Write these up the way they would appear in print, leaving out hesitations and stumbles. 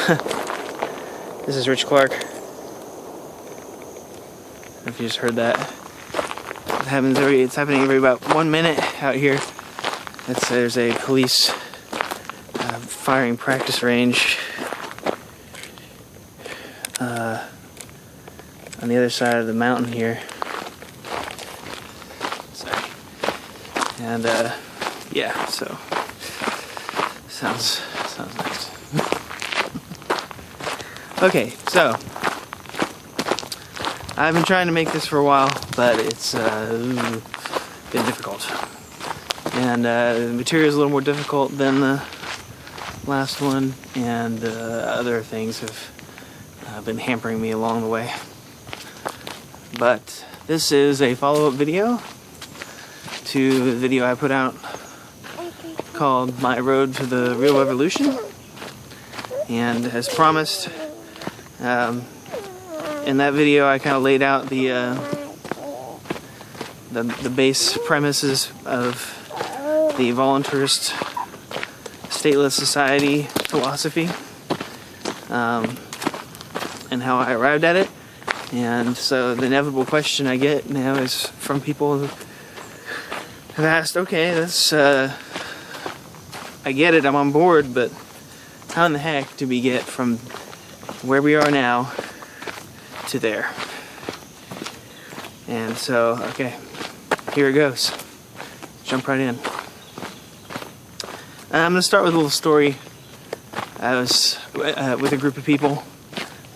This is Rich Clark. If you just heard that. It's happening every about 1 minute out here. There's a police firing practice range on the other side of the mountain here. Sorry. And yeah, so sounds nice. Okay, so I've been trying to make this for a while, but it's been difficult. And the material is a little more difficult than the last one, and other things have been hampering me along the way. But this is a follow-up video to the video I put out called My Road to the Real Revolution. And as promised, in that video I kind of laid out the base premises of the voluntarist stateless society philosophy, and how I arrived at it. And so the inevitable question I get now is from people who have asked, okay, that's I get it, I'm on board, but how in the heck do we get from where we are now to there? And so, okay, here it goes. Jump right in. I'm going to start with a little story. I was with a group of people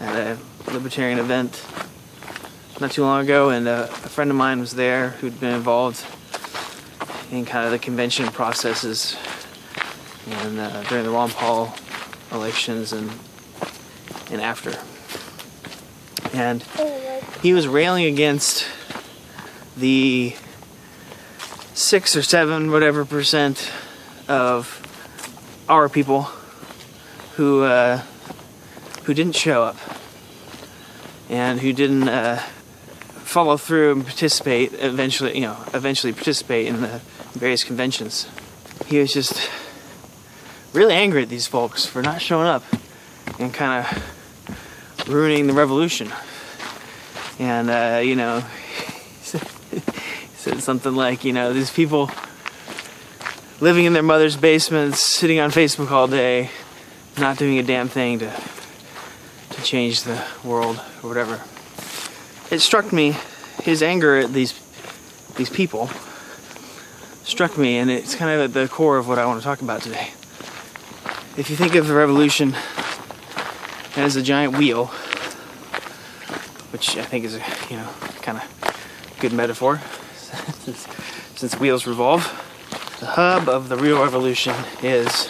at a libertarian event not too long ago, and a friend of mine was there who'd been involved in kind of the convention processes and during the Ron Paul elections and after. And he was railing against the 6 or 7 whatever percent of our people who didn't show up and who didn't follow through and participate eventually participate in the various conventions. He was just really angry at these folks for not showing up and kind of ruining the revolution. And he said something like, these people living in their mother's basements, sitting on Facebook all day, not doing a damn thing to change the world or whatever. It struck me, his anger at these people struck me, and it's kind of at the core of what I want to talk about today. If you think of the revolution as a giant wheel, which I think is a kind of good metaphor since wheels revolve, the hub of the real revolution is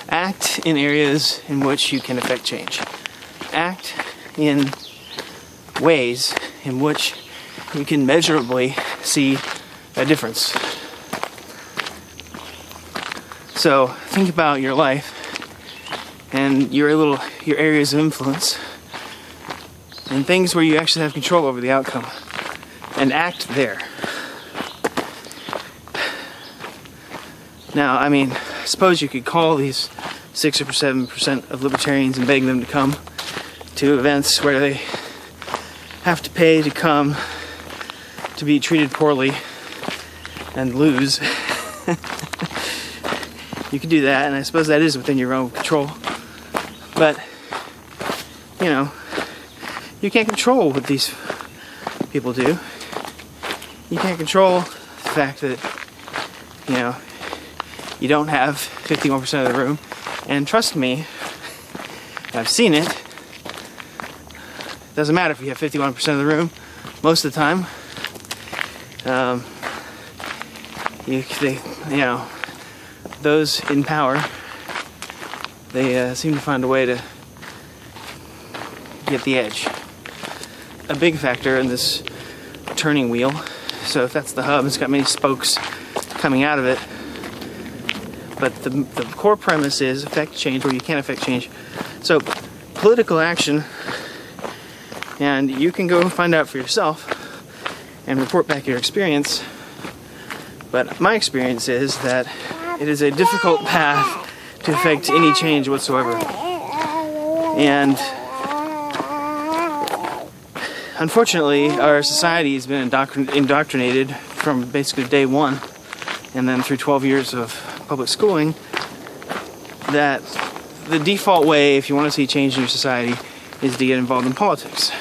act in areas in which you can affect change. Act in ways in which you can measurably see a difference. So think about your life and your areas of influence and things where you actually have control over the outcome, and act there. Now, I suppose you could call these 6 or 7% of libertarians and beg them to come to events where they have to pay to come, to be treated poorly and lose. You could do that, and I suppose that is within your own control. But, you can't control what these people do. You can't control the fact that, you don't have 51% of the room. And trust me, I've seen it. Doesn't matter if you have 51% of the room. Most of the time, those in power, they seem to find a way to get the edge. A big factor in this turning wheel. So if that's the hub, it's got many spokes coming out of it. But the core premise is affect change where you can't affect change. So political action, and you can go find out for yourself and report back your experience. But my experience is that it is a difficult path to affect any change whatsoever. And unfortunately, our society has been indoctrinated from basically day one, and then through 12 years of public schooling, that the default way, if you want to see change in your society, is to get involved in politics.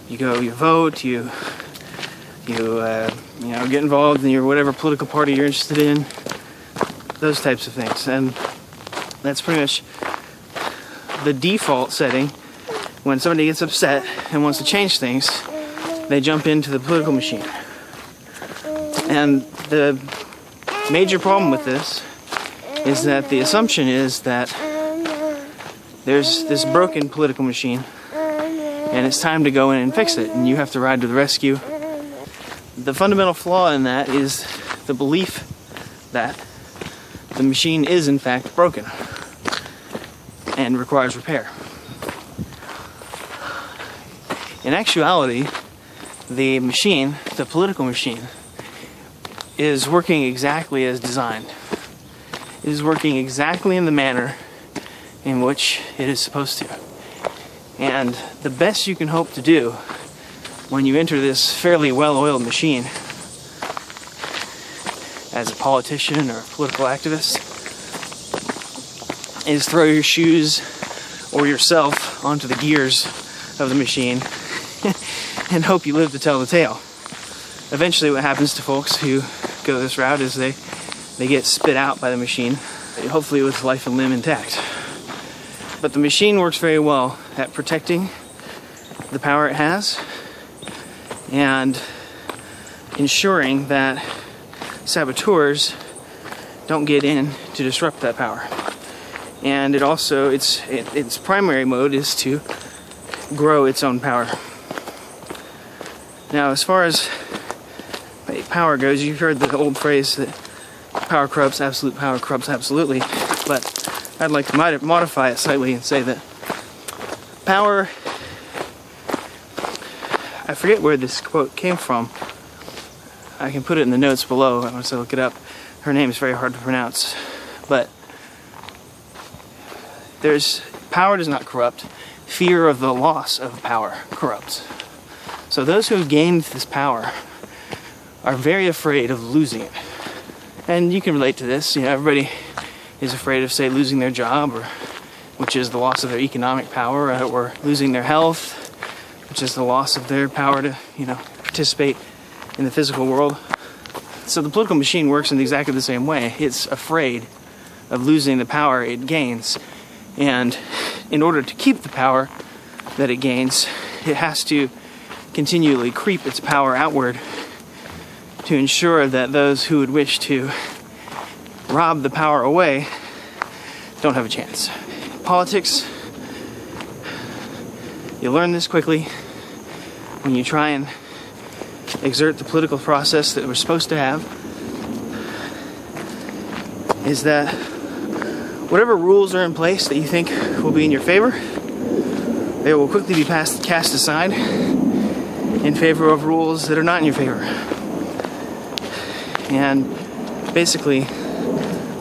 You go, you vote, you know, get involved in your whatever political party you're interested in, those types of things. And that's pretty much the default setting. When somebody gets upset and wants to change things, they jump into the political machine. And the major problem with this is that the assumption is that there's this broken political machine and it's time to go in and fix it, and you have to ride to the rescue. The fundamental flaw in that is the belief that the machine is in fact broken and requires repair. In actuality, the machine, the political machine, is working exactly as designed. It is working exactly in the manner in which it is supposed to. And the best you can hope to do when you enter this fairly well-oiled machine as a politician or a political activist is throw your shoes or yourself onto the gears of the machine and hope you live to tell the tale. Eventually what happens to folks who go this route is they get spit out by the machine, hopefully with life and limb intact. But the machine works very well at protecting the power it has and ensuring that saboteurs don't get in to disrupt that power. And it also, its primary mode is to grow its own power. Now, as far as power goes, you've heard the old phrase that power corrupts, absolute power corrupts absolutely, but I'd like to modify it slightly and say that power, I forget where this quote came from. I can put it in the notes below once I look it up. Her name is very hard to pronounce, but power does not corrupt. Fear of the loss of power corrupts. So those who have gained this power are very afraid of losing it. And you can relate to this. You know, everybody is afraid of, say, losing their job, or which is the loss of their economic power, or losing their health, which is the loss of their power to, you know, participate in the physical world. So the political machine works in exactly the same way. It's afraid of losing the power it gains, and in order to keep the power that it gains, it has to continually creep its power outward to ensure that those who would wish to rob the power away don't have a chance. Politics, you learn this quickly when you try and exert the political process that we're supposed to have, is that whatever rules are in place that you think will be in your favor, they will quickly be cast aside in favor of rules that are not in your favor. And basically,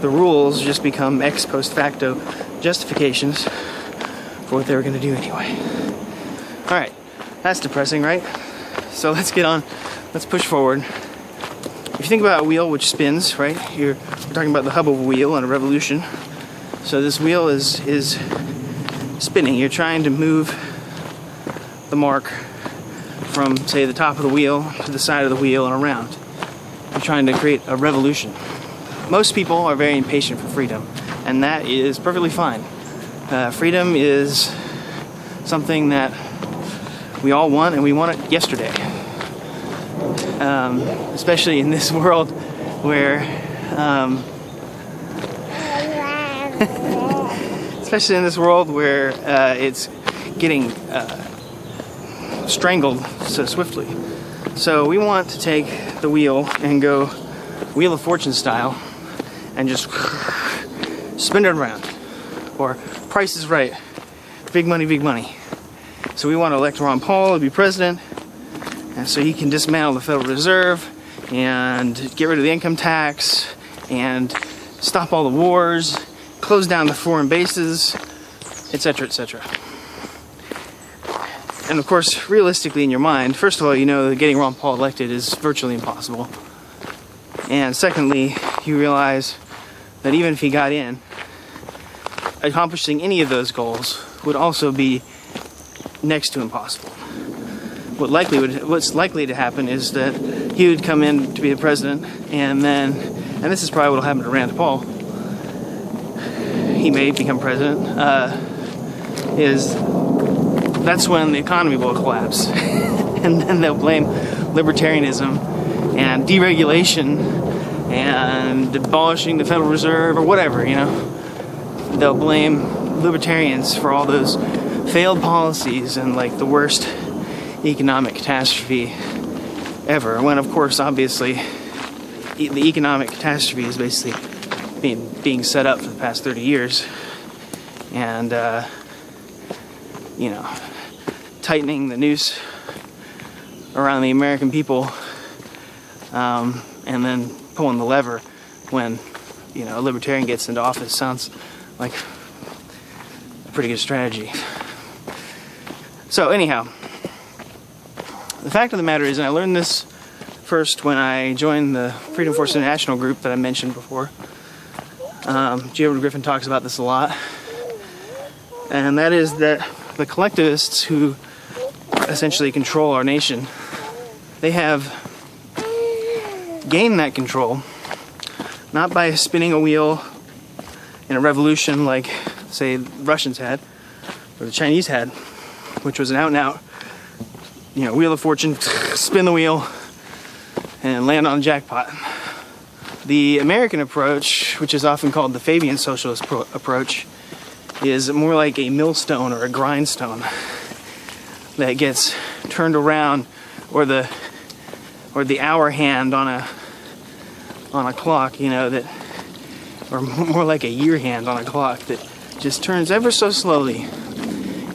the rules just become ex post facto justifications for what they were going to do anyway. Alright, that's depressing, right? So let's get on, let's push forward. If you think about a wheel which spins, right? We're talking about the hub of a wheel and a revolution. So this wheel is spinning. You're trying to move the mark from, say, the top of the wheel to the side of the wheel and around. You're trying to create a revolution. Most people are very impatient for freedom, and that is perfectly fine. Freedom is something that we all want, and we want it yesterday. Especially in this world where it's getting strangled so swiftly. So we want to take the wheel and go Wheel of Fortune style and just spin it around. Or Price is Right. Big money, big money. So we want to elect Ron Paul to be president, and so he can dismantle the Federal Reserve and get rid of the income tax and stop all the wars close down the foreign bases, etc., etc. And of course, realistically in your mind, first of all, you know that getting Ron Paul elected is virtually impossible. And secondly, you realize that even if he got in, accomplishing any of those goals would also be next to impossible. What's likely to happen is that he would come in to be the president, and this is probably what will happen to Rand Paul. He may become president. That's when the economy will collapse, and then they'll blame libertarianism and deregulation and abolishing the Federal Reserve or whatever, you know. They'll blame libertarians for all those failed policies and like the worst economic catastrophe ever, when of course obviously the economic catastrophe is basically being set up for the past 30 years, and you know, tightening the noose around the American people, and then pulling the lever when, you know, a libertarian gets into office sounds like a pretty good strategy. So anyhow, the fact of the matter is, and I learned this first when I joined the Freedom Force International group that I mentioned before. G. Edward Griffin talks about this a lot, and that is that the collectivists who essentially control our nation, they have gained that control not by spinning a wheel in a revolution like, say, the Russians had or the Chinese had, which was an out-and-out, you know, wheel of fortune, spin the wheel and land on the jackpot. The American approach, which is often called the Fabian socialist approach, is more like a millstone or a grindstone that gets turned around, or the hour hand on a clock, you know, that, or more like a year hand on a clock that just turns ever so slowly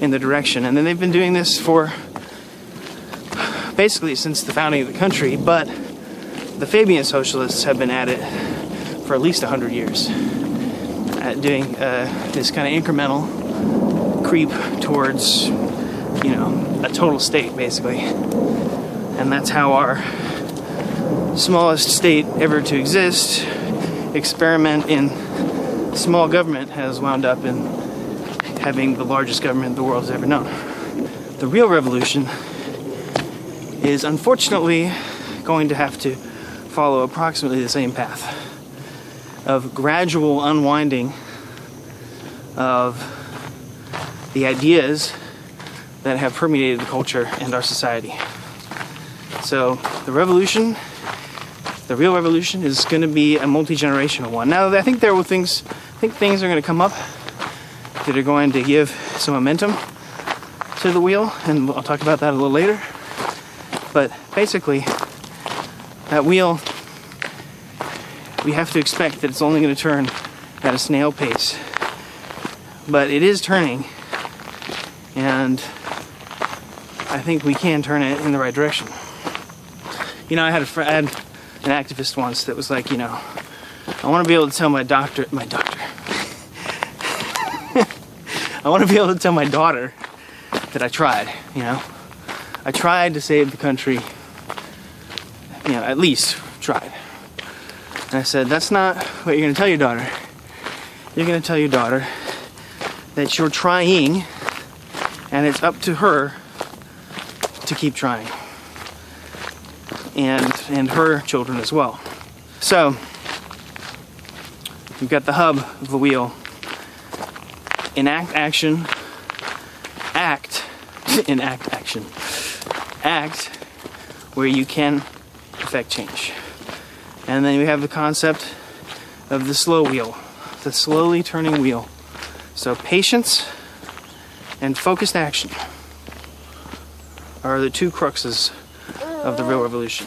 in the direction. And then they've been doing this for basically since the founding of the country, but the Fabian socialists have been at it for at least 100 years, at doing this kind of incremental creep towards, you know, a total state, basically. And that's how our smallest state ever to exist, experiment in small government, has wound up in having the largest government the world has ever known. The real revolution is unfortunately going to have to follow approximately the same path of gradual unwinding of the ideas that have permeated the culture and our society. So the real revolution is going to be a multi-generational one. Now, I think things are going to come up that are going to give some momentum to the wheel, and I'll talk about that a little later. But basically, that wheel, we have to expect that it's only going to turn at a snail pace. But it is turning, and I think we can turn it in the right direction. You know, I had an activist once that was like, you know, I want to be able to tell my doctor, I want to be able to tell my daughter that I tried, you know. I tried to save the country, you know, at least tried. And I said, that's not what you're going to tell your daughter. You're going to tell your daughter that you're trying, and it's up to her to keep trying. And her children as well. So, we've got the hub of the wheel. Enact action. Act where you can affect change. And then we have the concept of the slow wheel, the slowly turning wheel. So patience and focused action are the two cruxes of the real revolution.